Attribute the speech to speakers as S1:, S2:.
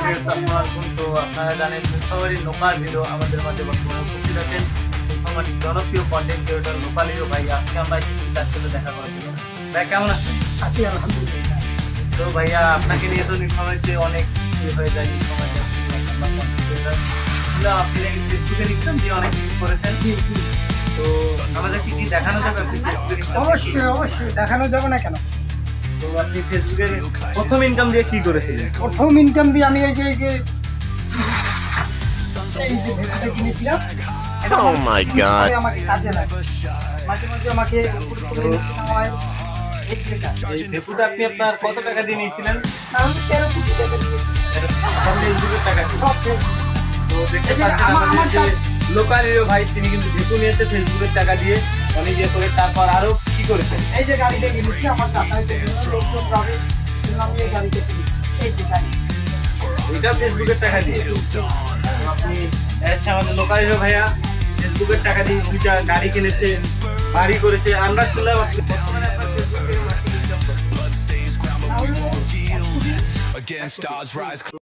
S1: Viewers, আসসালামু আলাইকুম। তো আপনারা জানেন নীলফামারী লোকাল হিরো আমাদের মাঝে বর্তমানে উপস্থিত আছেন। নীলফামারীর জনপ্রিয় কন্টেন্ট ক্রিয়েটর লোকাল হিরো ভাই। আজকে আমরা এসেছি তার সাথে দেখা করার জন্য। ভাই কেমন আছেন?
S2: আছি আলহামদুলিল্লাহ।
S1: তো ভাইয়া আপনাকে নিয়ে তো নীলফামারীতে অনেক হয়ে যায়। নীলফামারীতে আপনি ফেসবুকে দেখলাম যে অনেক কিছু করেছেন। তো আমাদেরকে কি দেখানো যাবে? আপনি ফেসবুকে
S2: অবশ্যই অবশ্যই দেখানো যাবে না কেন?
S1: তো আপনি ফেসবুকে প্রথম ইনকাম দিয়ে কি করেছিলেন?
S2: প্রথম ইনকাম দিয়ে আমি এই যে ভেতরটা কিনেছিলাম। এটা
S3: Oh my God.
S2: আমাকে কাজে লাগে, মাঝে মাঝে আমাকে উপরে নেওয়া হয়।
S1: এই ভেপুটা আপনি আপনার কত টাকা দিয়ে নিয়েছিলেন?
S2: তাহলে 13 কোটি টাকা দিয়েছি।
S1: সব ফেসবুকের টাকা দিয়ে।
S2: সব ফেসবুক।
S1: তো দেখতে
S2: এই যে
S1: পাচ্ছেন
S2: আমার
S1: আমাদের যে
S2: কাজ-
S1: লোকাল হিরো ভাই, তিনি কিন্তু ভেপু নিয়েছে ফেসবুকের টাকা দিয়ে। উনি যে করে তারপর আরো কি করেছেন?
S2: এই যে গাড়িটা কিনেছি আমার যাতায়াতের জন্য, লোকজন যাবে জন্য আমি এই গাড়িটা কিনেছি। এই যে গাড়ি
S1: এটা ফেসবুকের টাকা দিয়ে। তো আপনি আচ্ছা, আমাদের লোকাল হিরো ভাইয়া ফেসবুকের টাকা দিয়ে দুইটা গাড়ি কিনেছে, বাড়ি করেছে। আমরা শুনলাম আপনি বর্তমানে আপনার ফেসবুক থেকে মাসিক ইনকাম করেন।
S2: তাহলে
S4: Against odds rise.